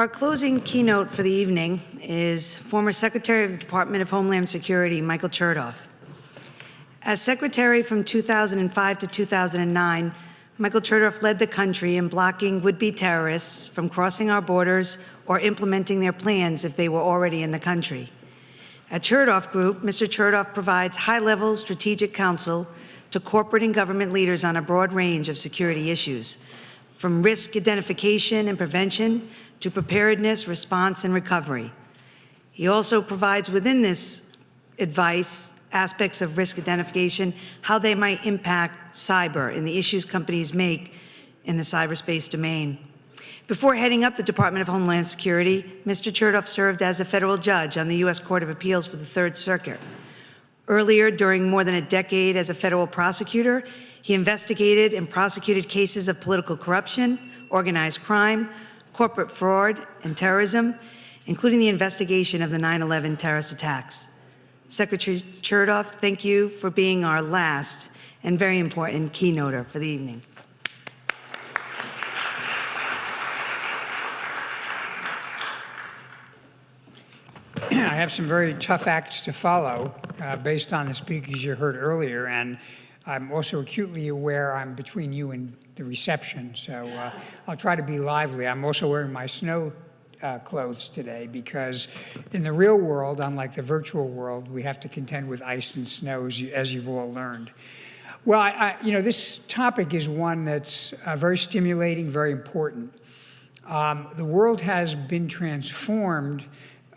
Our closing keynote for the evening is former Secretary of the Department of Homeland Security, Michael Chertoff. As Secretary from 2005 to 2009, Michael Chertoff led the country in blocking would-be terrorists from crossing our borders or implementing their plans if they were already in the country. At Chertoff Group, Mr. Chertoff provides high-level strategic counsel to corporate and government leaders on a broad range of security issues, from risk identification and prevention to preparedness, response, and recovery. He also provides within this advice aspects of risk identification, how they might impact cyber and the issues companies make in the cyberspace domain. Before heading up the Department of Homeland Security, Mr. Chertoff served as a federal judge on the U.S. Court of Appeals for the Third Circuit. Earlier, during more than a decade as a federal prosecutor, he investigated and prosecuted cases of political corruption, organized crime, corporate fraud, and terrorism, including the investigation of the 9/11 terrorist attacks. Secretary Chertoff, thank you for being our last and very important keynoter for the evening. I have some very tough acts to follow based on the speakers you heard earlier, and I'm also acutely aware I'm between you and the reception, so I'll try to be lively. I'm also wearing my snow clothes today because in the real world, unlike the virtual world, we have to contend with ice and snow, as you've all learned. Well, this topic is one that's very stimulating, very important. The world has been transformed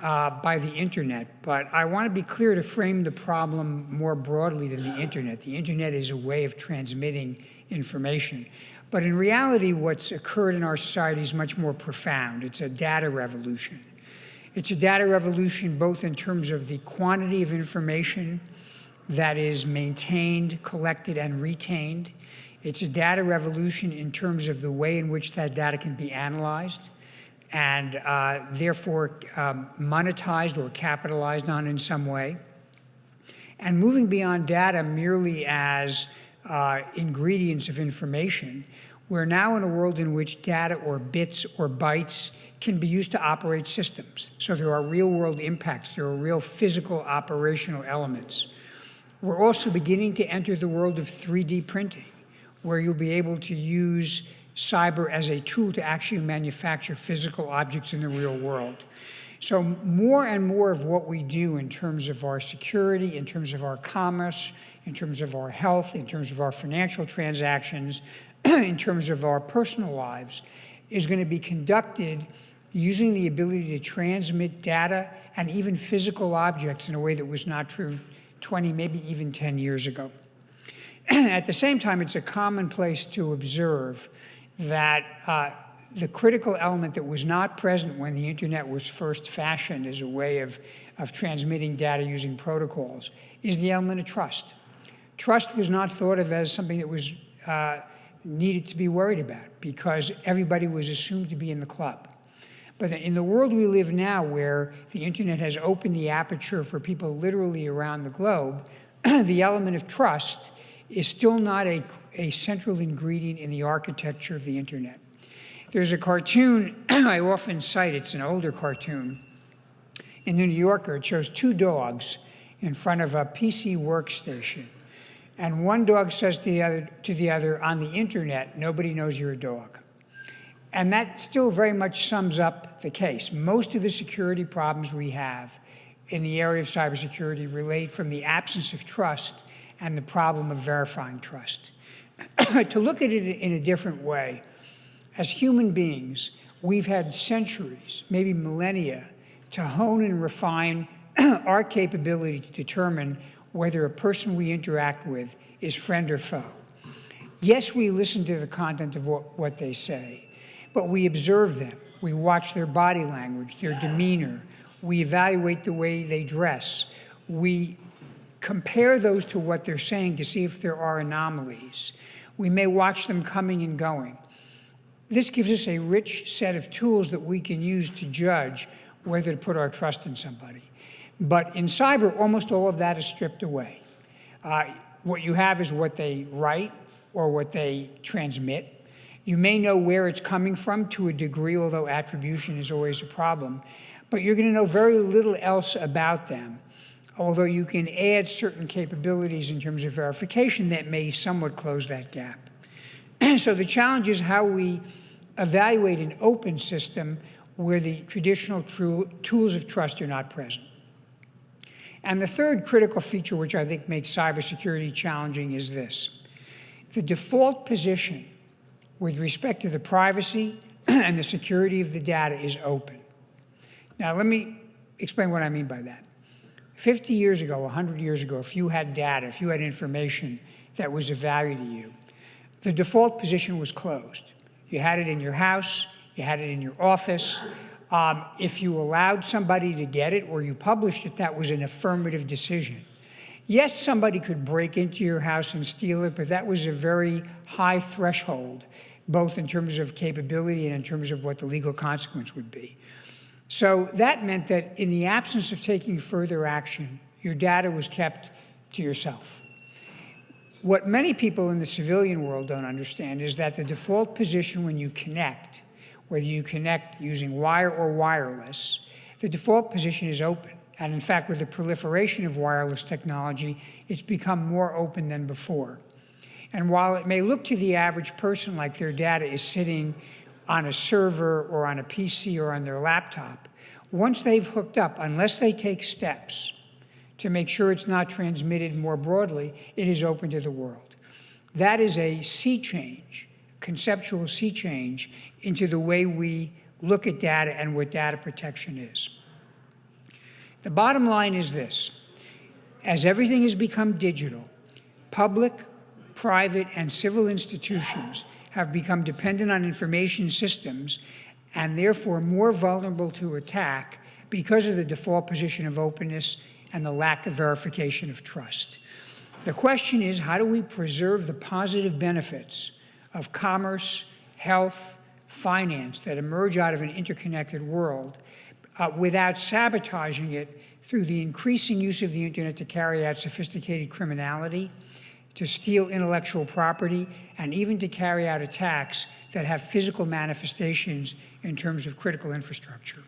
by the internet, but I want to be clear to frame the problem more broadly than the internet. The internet is a way of transmitting information. But in reality, what's occurred in our society is much more profound. It's a data revolution. It's a data revolution both in terms of the quantity of information that is maintained, collected, and retained. It's a data revolution in terms of the way in which that data can be analyzed and therefore monetized or capitalized on in some way. And moving beyond data merely as ingredients of information, we're now in a world in which data or bits or bytes can be used to operate systems. So there are real-world impacts. There are real physical operational elements. We're also beginning to enter the world of 3D printing, where you'll be able to use cyber as a tool to actually manufacture physical objects in the real world. So more and more of what we do in terms of our security, in terms of our commerce, in terms of our health, in terms of our financial transactions, in terms of our personal lives, is going to be conducted using the ability to transmit data and even physical objects in a way that was not true 20, maybe even 10 years ago. At the same time, it's a commonplace to observe that the critical element that was not present when the internet was first fashioned as a way of transmitting data using protocols is the element of trust. Trust was not thought of as something that was needed to be worried about because everybody was assumed to be in the club. But in the world we live now, where the internet has opened the aperture for people literally around the globe, the element of trust is still not a central ingredient in the architecture of the internet. There's a cartoon I often cite. It's an older cartoon. In the New Yorker, it shows two dogs in front of a PC workstation. And one dog says to the other, on the internet, nobody knows you're a dog. And that still very much sums up the case. Most of the security problems we have in the area of cybersecurity relate from the absence of trust and the problem of verifying trust. To look at it in a different way, as human beings, we've had centuries, maybe millennia, to hone and refine our capability to determine whether a person we interact with is friend or foe. Yes, we listen to the content of what they say, but we observe them. We watch their body language, their demeanor. We evaluate the way they dress. We compare those to what they're saying to see if there are anomalies. We may watch them coming and going. This gives us a rich set of tools that we can use to judge whether to put our trust in somebody. But in cyber, almost all of that is stripped away. What you have is what they write or what they transmit. You may know where it's coming from to a degree, although attribution is always a problem, but you're going to know very little else about them, although you can add certain capabilities in terms of verification that may somewhat close that gap. So the challenge is how we evaluate an open system where the traditional tools of trust are not present. And the third critical feature, which I think makes cybersecurity challenging, is this. The default position with respect to the privacy and the security of the data is open. Now, let me explain what I mean by that. 50 years ago, 100 years ago, if you had data, if you had information that was of value to you, the default position was closed. You had it in your house, you had it in your office. If you allowed somebody to get it or you published it, that was an affirmative decision. Yes, somebody could break into your house and steal it, but that was a very high threshold, both in terms of capability and in terms of what the legal consequence would be. So that meant that in the absence of taking further action, your data was kept to yourself. What many people in the civilian world don't understand is that the default position when you connect, whether you connect using wire or wireless, the default position is open. And in fact, with the proliferation of wireless technology, it's become more open than before. And while it may look to the average person like their data is sitting on a server or on a PC or on their laptop, once they've hooked up, unless they take steps to make sure it's not transmitted more broadly, it is open to the world. That is a sea change, conceptual sea change into the way we look at data and what data protection is. The bottom line is this. As everything has become digital, public, private, and civil institutions have become dependent on information systems and therefore more vulnerable to attack because of the default position of openness and the lack of verification of trust. The question is, how do we preserve the positive benefits of commerce, health, finance that emerge out of an interconnected world without sabotaging it through the increasing use of the internet to carry out sophisticated criminality, to steal intellectual property, and even to carry out attacks that have physical manifestations in terms of critical infrastructure.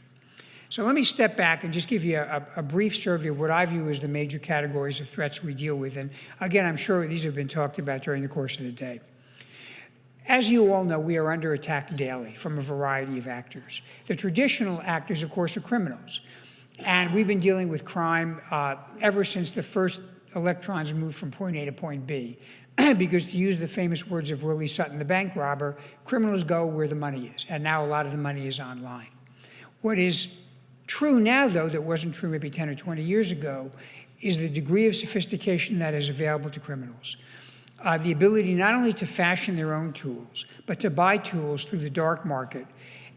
So let me step back and just give you a brief survey of what I view as the major categories of threats we deal with. And again, I'm sure these have been talked about during the course of the day. As you all know, we are under attack daily from a variety of actors. The traditional actors, of course, are criminals. And we've been dealing with crime ever since the first electrons moved from point A to point B. Because to use the famous words of Willie Sutton, the bank robber, criminals go where the money is. And now a lot of the money is online. What is true now, though, that wasn't true maybe 10 or 20 years ago, is the degree of sophistication that is available to criminals. The ability not only to fashion their own tools, but to buy tools through the dark market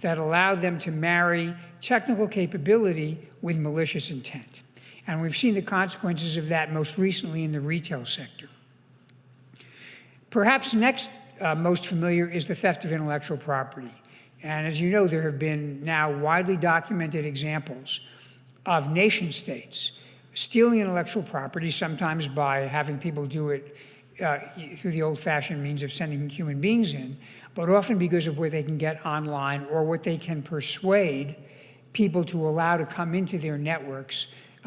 that allow them to marry technical capability with malicious intent. And we've seen the consequences of that most recently in the retail sector. Perhaps next most familiar is the theft of intellectual property. And as you know, there have been now widely documented examples of nation states stealing intellectual property, sometimes by having people do it through the old-fashioned means of sending human beings in, but often because of what they can get online or what they can persuade people to allow to come into their networks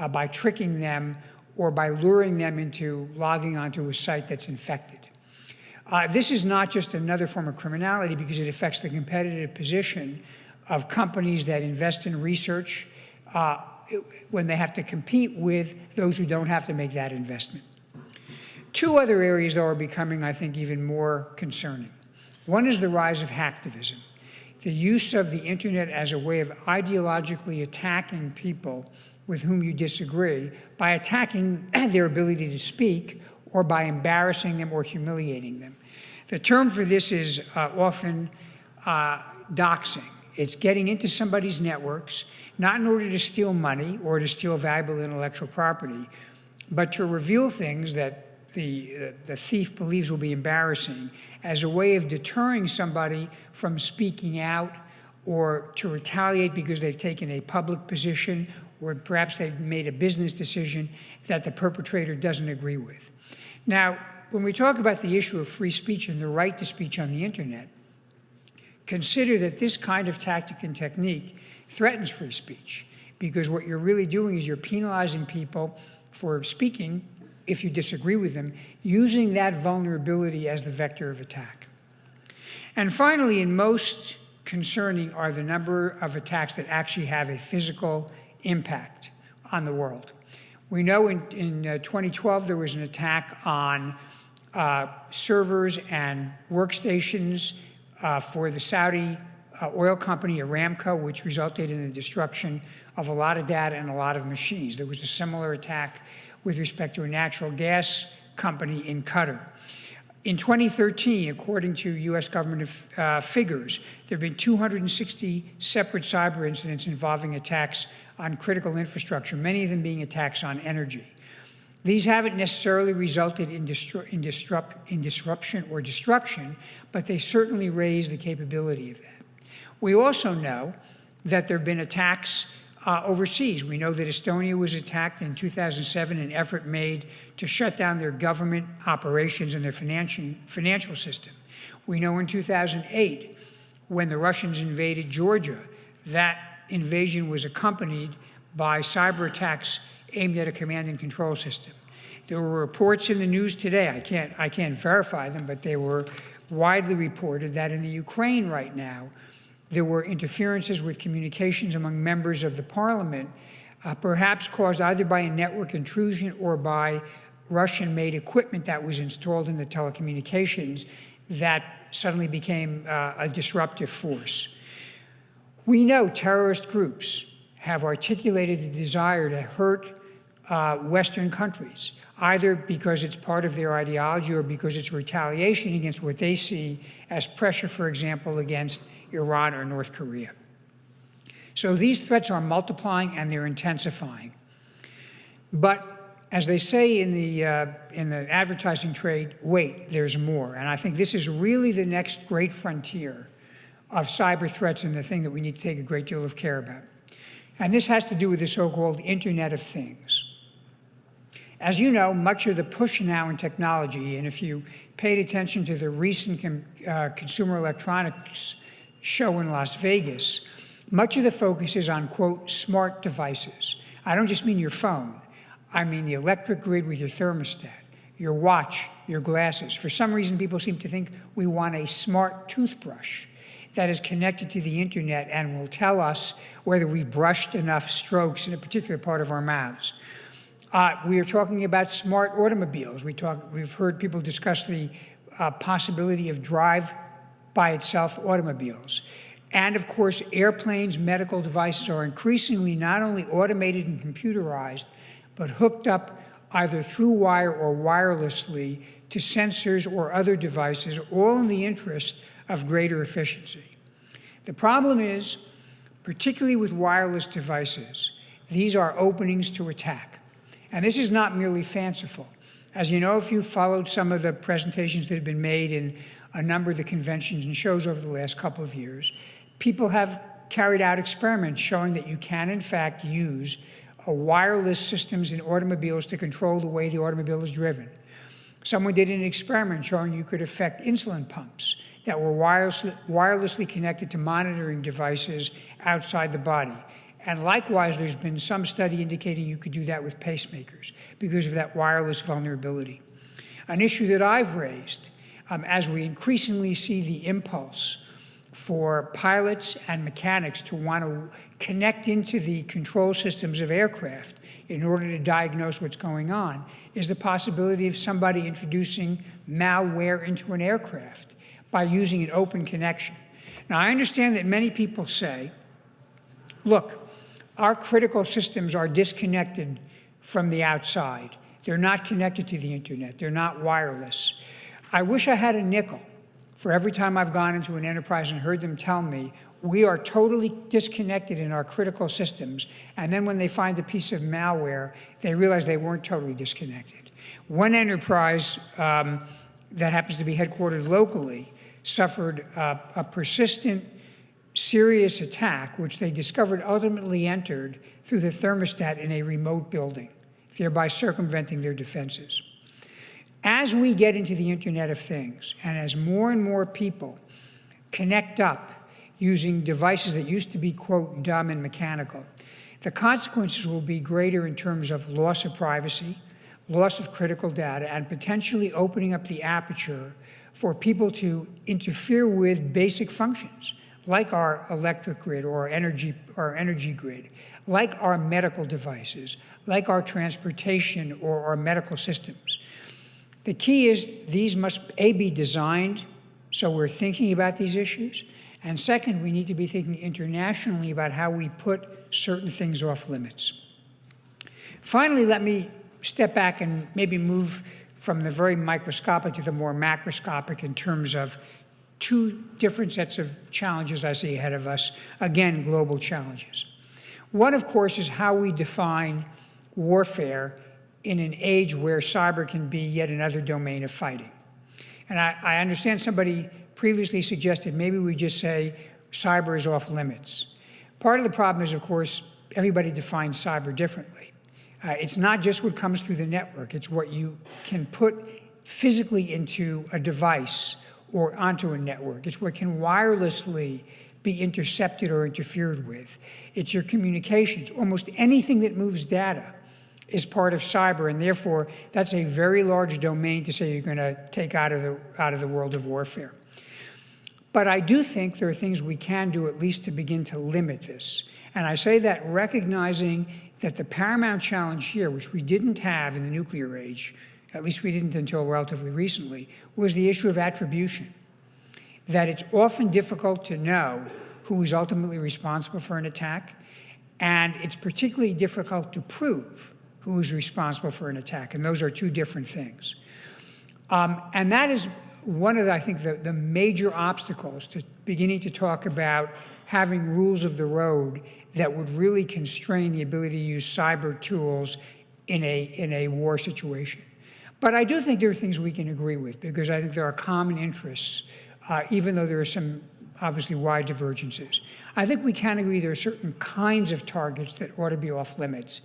by tricking them or by luring them into logging onto a site that's infected. This is not just another form of criminality because it affects the competitive position of companies that invest in research when they have to compete with those who don't have to make that investment. Two other areas, though, are becoming, I think, even more concerning. One is the rise of hacktivism, the use of the internet as a way of ideologically attacking people with whom you disagree by attacking their ability to speak or by embarrassing them or humiliating them. The term for this is often doxing. It's getting into somebody's networks, not in order to steal money or to steal valuable intellectual property, but to reveal things that the thief believes will be embarrassing as a way of deterring somebody from speaking out or to retaliate because they've taken a public position or perhaps they've made a business decision that the perpetrator doesn't agree with. Now, when we talk about the issue of free speech and the right to speech on the internet, consider that this kind of tactic and technique threatens free speech, because what you're really doing is you're penalizing people for speaking, if you disagree with them, using that vulnerability as the vector of attack. And finally, and most concerning, are the number of attacks that actually have a physical impact on the world. We know in 2012 there was an attack on servers and workstations for the Saudi oil company Aramco, which resulted in the destruction of a lot of data and a lot of machines. There was a similar attack with respect to a natural gas company in Qatar. In 2013, according to U.S. government figures, there have been 260 separate cyber incidents involving attacks on critical infrastructure, many of them being attacks on energy. These haven't necessarily resulted in disruption or destruction, but they certainly raise the capability of that. We also know that there have been attacks overseas. We know that Estonia was attacked in 2007, an effort made to shut down their government operations and their financial system. We know in 2008, when the Russians invaded Georgia, that invasion was accompanied by cyber attacks aimed at a command and control system. There were reports in the news today, I can't verify them, but they were widely reported that in the Ukraine right now, there were interferences with communications among members of the parliament, perhaps caused either by a network intrusion or by Russian-made equipment that was installed in the telecommunications that suddenly became a disruptive force. We know terrorist groups have articulated the desire to hurt Western countries, either because it's part of their ideology or because it's retaliation against what they see as pressure, for example, against Iran or North Korea. So these threats are multiplying and they're intensifying. But as they say in the advertising trade, wait, there's more. And I think this is really the next great frontier of cyber threats and the thing that we need to take a great deal of care about. And this has to do with the so-called Internet of Things. As you know, much of the push now in technology, and if you paid attention to the recent Consumer Electronics show in Las Vegas, much of the focus is on, quote, smart devices. I don't just mean your phone. I mean the electric grid with your thermostat, your watch, your glasses. For some reason, people seem to think we want a smart toothbrush that is connected to the internet and will tell us whether we brushed enough strokes in a particular part of our mouths. We are talking about smart automobiles. We've heard people discuss the possibility of drive-by-itself automobiles. And of course, airplanes, medical devices are increasingly not only automated and computerized, but hooked up either through wire or wirelessly to sensors or other devices, all in the interest of greater efficiency. The problem is, particularly with wireless devices, these are openings to attack. And this is not merely fanciful. As you know, if you've followed some of the presentations that have been made in a number of the conventions and shows over the last couple of years, people have carried out experiments showing that you can, in fact, use wireless systems in automobiles to control the way the automobile is driven. Someone did an experiment showing you could affect insulin pumps that were wirelessly connected to monitoring devices outside the body. And likewise, there's been some study indicating you could do that with pacemakers because of that wireless vulnerability. An issue that I've raised, as we increasingly see the impulse for pilots and mechanics to want to connect into the control systems of aircraft in order to diagnose what's going on, is the possibility of somebody introducing malware into an aircraft by using an open connection. Now, I understand that many people say, look, our critical systems are disconnected from the outside. They're not connected to the internet. They're not wireless. I wish I had a nickel for every time I've gone into an enterprise and heard them tell me, we are totally disconnected in our critical systems, and then when they find a piece of malware, they realize they weren't totally disconnected. One enterprise that happens to be headquartered locally suffered a persistent, serious attack, which they discovered ultimately entered through the thermostat in a remote building, thereby circumventing their defenses. As we get into the Internet of Things, and as more and more people connect up using devices that used to be, quote, dumb and mechanical. The consequences will be greater in terms of loss of privacy, loss of critical data, and potentially opening up the aperture for people to interfere with basic functions, like our electric grid or our energy grid, like our medical devices, like our transportation or our medical systems. The key is these must, A, be designed so we're thinking about these issues, and second, we need to be thinking internationally about how we put certain things off limits. Finally, let me step back and maybe move from the very microscopic to the more macroscopic in terms of two different sets of challenges I see ahead of us, again, global challenges. One, of course, is how we define warfare in an age where cyber can be yet another domain of fighting. And I understand somebody previously suggested maybe we just say cyber is off limits. Part of the problem is, of course, everybody defines cyber differently. It's not just what comes through the network, it's what you can put physically into a device or onto a network. It's what can wirelessly be intercepted or interfered with. It's your communications. Almost anything that moves data is part of cyber, and therefore that's a very large domain to say you're going to take out of the world of warfare. But I do think there are things we can do at least to begin to limit this. And I say that recognizing that the paramount challenge here, which we didn't have in the nuclear age, at least we didn't until relatively recently, was the issue of attribution. That it's often difficult to know who is ultimately responsible for an attack, and it's particularly difficult to prove who is responsible for an attack, and those are two different things. And that is one of, I think, the major obstacles to beginning to talk about having rules of the road that would really constrain the ability to use cyber tools in a war situation. But I do think there are things we can agree with, because I think there are common interests, even though there are some obviously wide divergences. I think we can agree there are certain kinds of targets that ought to be off limits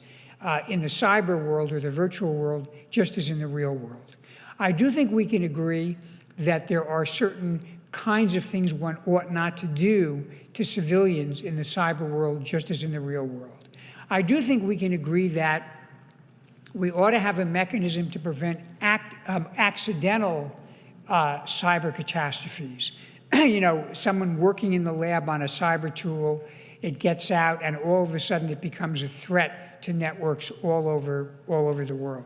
in the cyber world or the virtual world, just as in the real world. I do think we can agree that there are certain kinds of things one ought not to do to civilians in the cyber world, just as in the real world. I do think we can agree that we ought to have a mechanism to prevent accidental cyber catastrophes. You know, someone working in the lab on a cyber tool, it gets out, and all of a sudden it becomes a threat to networks all over the world.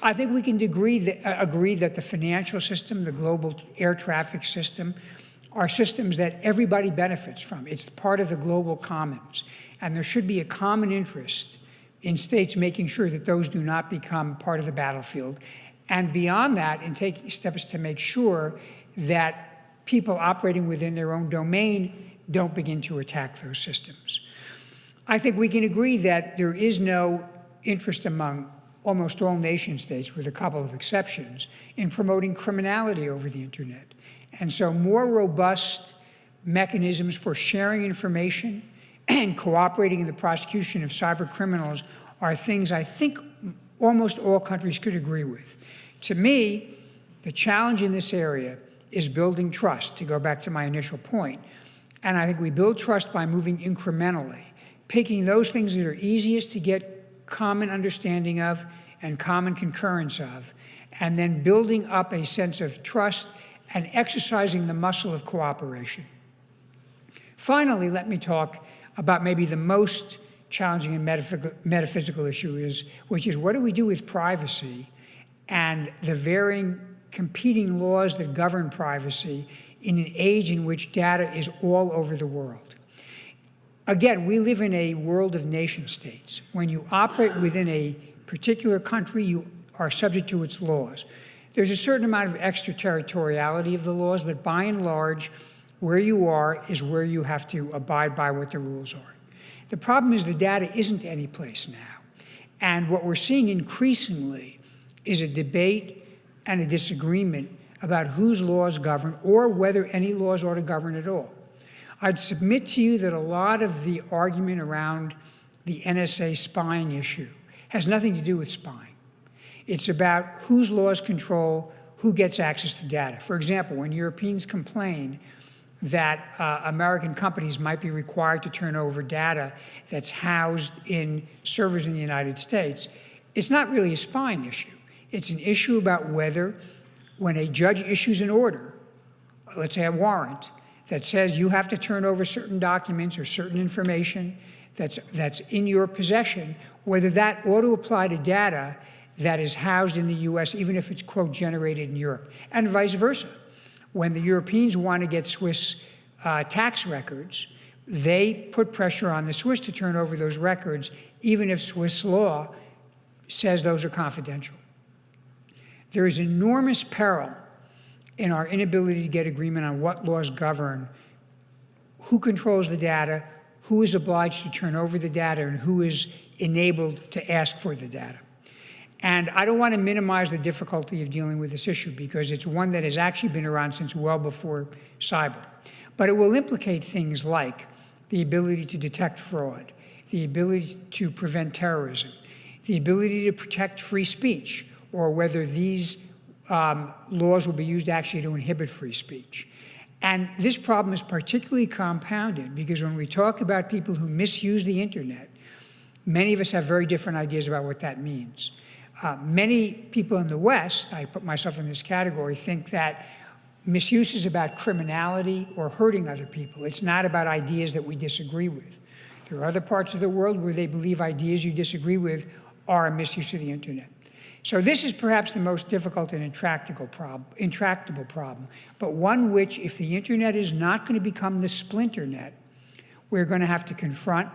I think we can agree that the financial system, the global air traffic system, are systems that everybody benefits from. It's part of the global commons, and there should be a common interest in states making sure that those do not become part of the battlefield, and beyond that, in taking steps to make sure that people operating within their own domain don't begin to attack those systems. I think we can agree that there is no interest among almost all nation states, with a couple of exceptions, in promoting criminality over the internet. And so more robust mechanisms for sharing information and cooperating in the prosecution of cyber criminals are things I think almost all countries could agree with. To me, the challenge in this area is building trust, to go back to my initial point. And I think we build trust by moving incrementally, picking those things that are easiest to get common understanding of and common concurrence of, and then building up a sense of trust and exercising the muscle of cooperation. Finally, let me talk about maybe the most challenging and metaphysical issue, which is what do we do with privacy and the varying competing laws that govern privacy in an age in which data is all over the world. Again, we live in a world of nation states. When you operate within a particular country, you are subject to its laws. There's a certain amount of extraterritoriality of the laws, but by and large, where you are is where you have to abide by what the rules are. The problem is the data isn't any place now. And what we're seeing increasingly is a debate and a disagreement about whose laws govern or whether any laws ought to govern at all. I'd submit to you that a lot of the argument around the NSA spying issue has nothing to do with spying. It's about whose laws control who gets access to data. For example, when Europeans complain that American companies might be required to turn over data that's housed in servers in the United States, it's not really a spying issue. It's an issue about whether, when a judge issues an order, let's say a warrant, that says you have to turn over certain documents or certain information that's in your possession, whether that ought to apply to data that is housed in the US, even if it's, quote, generated in Europe, and vice versa. When the Europeans want to get Swiss tax records, they put pressure on the Swiss to turn over those records, even if Swiss law says those are confidential. There is enormous peril in our inability to get agreement on what laws govern who controls the data, who is obliged to turn over the data, and who is enabled to ask for the data. And I don't want to minimize the difficulty of dealing with this issue because it's one that has actually been around since well before cyber. But it will implicate things like the ability to detect fraud, the ability to prevent terrorism, the ability to protect free speech, or whether these laws will be used actually to inhibit free speech. And this problem is particularly compounded because when we talk about people who misuse the internet, many of us have very different ideas about what that means. Many people in the West, I put myself in this category, think that misuse is about criminality or hurting other people. It's not about ideas that we disagree with. There are other parts of the world where they believe ideas you disagree with are a misuse of the internet. So this is perhaps the most difficult and intractable problem, but one which, if the internet is not going to become the splinter net, we're going to have to confront,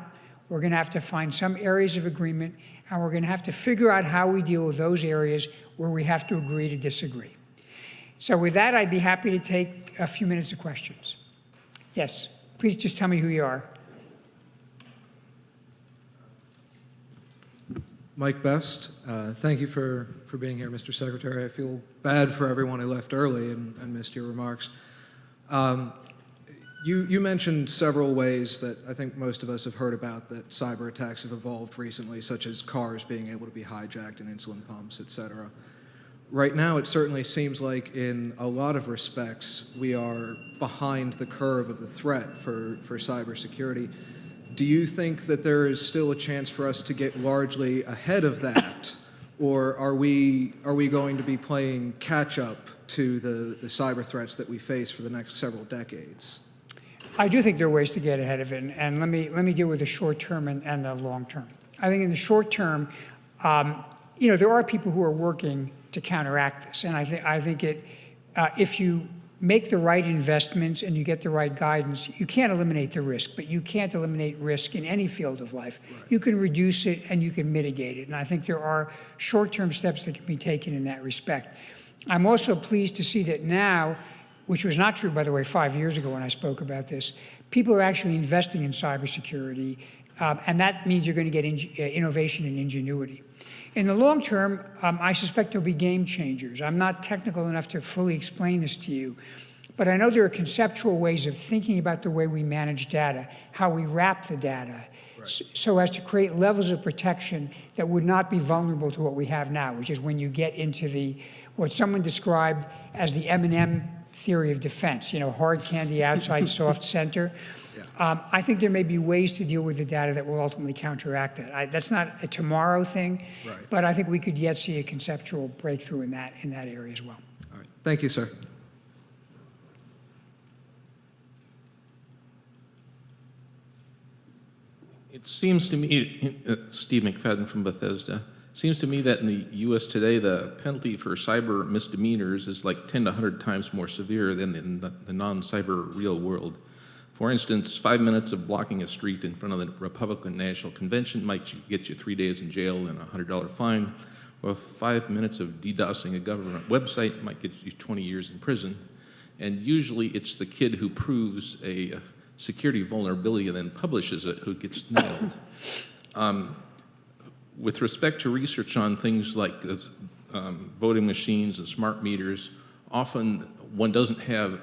we're going to have to find some areas of agreement, and we're going to have to figure out how we deal with those areas where we have to agree to disagree. So with that, I'd be happy to take a few minutes of questions. Yes, please just tell me who you are. Mike Best, thank you for being here, Mr. Secretary. I feel bad for everyone who left early and missed your remarks. You mentioned several ways that I think most of us have heard about that cyber attacks have evolved recently, such as cars being able to be hijacked and insulin pumps, et cetera. Right now, it certainly seems like in a lot of respects, we are behind the curve of the threat for cybersecurity. Do you think that there is still a chance for us to get largely ahead of that, or are we going to be playing catch-up to the cyber threats that we face for the next several decades? I do think there are ways to get ahead of it, and let me deal with the short term and the long term. I think in the short term, there are people who are working to counteract this, and I think if you make the right investments and you get the right guidance, you can't eliminate the risk, but you can't eliminate risk in any field of life. Right. You can reduce it and you can mitigate it, and I think there are short-term steps that can be taken in that respect. I'm also pleased to see that now, which was not true, by the way, 5 years ago when I spoke about this, people are actually investing in cybersecurity, and that means you're going to get innovation and ingenuity. In the long term, I suspect there'll be game changers. I'm not technical enough to fully explain this to you, but I know there are conceptual ways of thinking about the way we manage data, how we wrap the data, right, so as to create levels of protection that would not be vulnerable to what we have now, which is when you get into what someone described as the M&M theory of defense, hard candy outside, soft center. Yeah. I think there may be ways to deal with the data that will ultimately counteract that. That's not a tomorrow thing, right, but I think we could yet see a conceptual breakthrough in that area as well. All right. Thank you, sir. It seems to me, Steve McFadden from Bethesda, seems to me that in the U.S. today, the penalty for cyber misdemeanors is like 10 to 100 times more severe than in the non-cyber real world. For instance, 5 minutes of blocking a street in front of the Republican National Convention might get you 3 days in jail and a $100 fine, or 5 minutes of DDoSing a government website might get you 20 years in prison. And usually it's the kid who proves a security vulnerability and then publishes it who gets nailed. With respect to research on things like voting machines and smart meters, often one doesn't have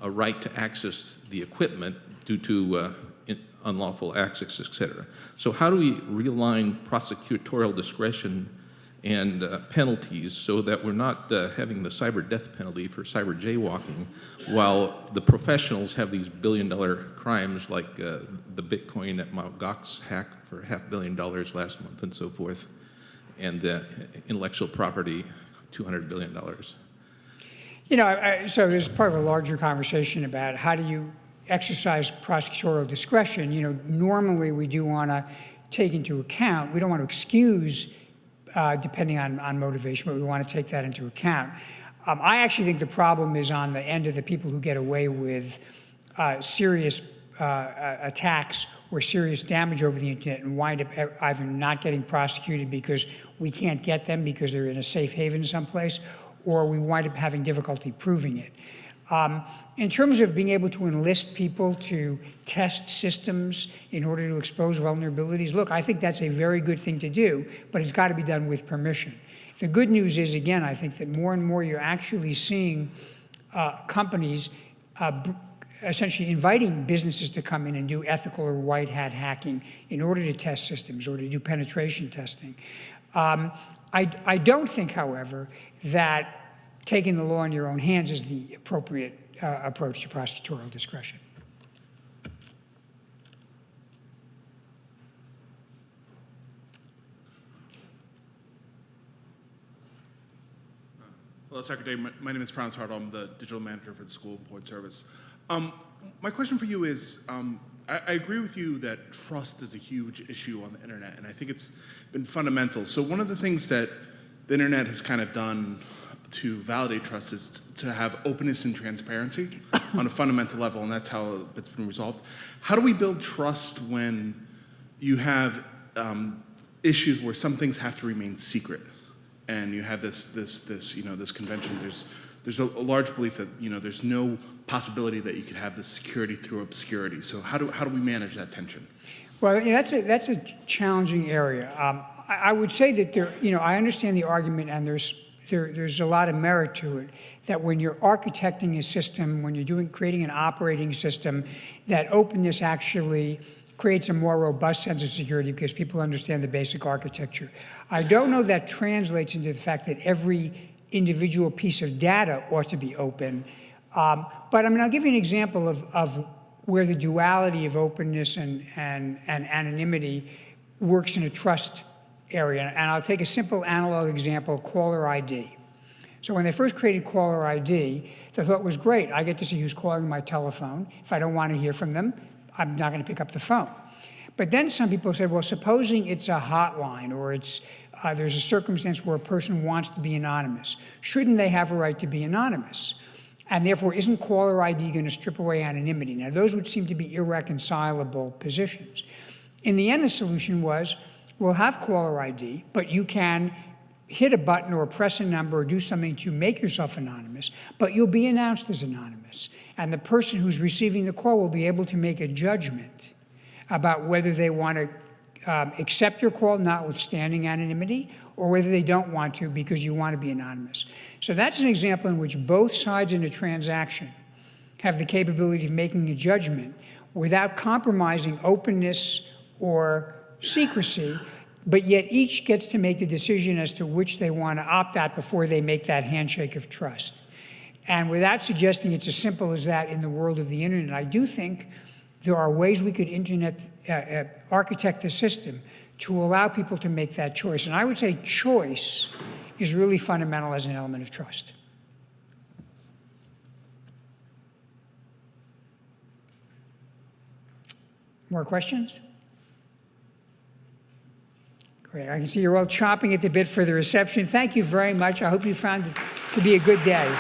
a right to access the equipment due to unlawful access, et cetera. So how do we realign prosecutorial discretion and penalties so that we're not having the cyber death penalty for cyber jaywalking, while the professionals have these billion-dollar crimes like the Bitcoin at Mt. Gox hack for $500 million last month and so forth, and the intellectual property, $200 billion. You know, so there's part of a larger conversation about how do you exercise prosecutorial discretion. You know, normally we do want to take into account, we don't want to excuse depending on motivation, but we want to take that into account. I actually think the problem is on the end of the people who get away with serious attacks or serious damage over the internet and wind up either not getting prosecuted because we can't get them because they're in a safe haven someplace, or we wind up having difficulty proving it. In terms of being able to enlist people to test systems in order to expose vulnerabilities, look, I think that's a very good thing to do, but it's got to be done with permission. The good news is, again, I think that more and more you're actually seeing companies essentially inviting businesses to come in and do ethical or white hat hacking in order to test systems or to do penetration testing. I don't think, however, that taking the law in your own hands is the appropriate approach to prosecutorial discretion. Hello, Secretary. My name is Franz Hartl. I'm the digital manager for the School of Foreign Service. My question for you is, I agree with you that trust is a huge issue on the internet, and I think it's been fundamental. So one of the things that the internet has kind of done to validate trust is to have openness and transparency on a fundamental level, and that's how it's been resolved. How do we build trust when you have issues where some things have to remain secret, and you have this convention? There's a large belief that there's no possibility that you could have this security through obscurity. So how do we manage that tension? Well, yeah, that's a challenging area. I would say that I understand the argument, and there's a lot of merit to it, that when you're architecting a system, when you're creating an operating system, that openness actually creates a more robust sense of security because people understand the basic architecture. I don't know that translates into the fact that every individual piece of data ought to be open. But I mean, I'll give you an example of where the duality of openness and anonymity works in a trust area. And I'll take a simple analog example, caller ID. So when they first created caller ID, the thought was, great, I get to see who's calling my telephone. If I don't want to hear from them, I'm not going to pick up the phone. But then some people said, well, supposing it's a hotline or there's a circumstance where a person wants to be anonymous. Shouldn't they have a right to be anonymous? And therefore, isn't caller ID going to strip away anonymity? Now, those would seem to be irreconcilable positions. In the end, the solution was, we'll have caller ID, but you can hit a button or press a number or do something to make yourself anonymous, but you'll be announced as anonymous. And the person who's receiving the call will be able to make a judgment about whether they want to accept your call, notwithstanding anonymity, or whether they don't want to because you want to be anonymous. So that's an example in which both sides in a transaction have the capability of making a judgment without compromising openness or secrecy, but yet each gets to make the decision as to which they want to opt out before they make that handshake of trust. And without suggesting it's as simple as that in the world of the internet, I do think there are ways we could architect the system to allow people to make that choice. And I would say choice is really fundamental as an element of trust. More questions? Great. I can see you're all chomping at the bit for the reception. Thank you very much. I hope you found it to be a good day.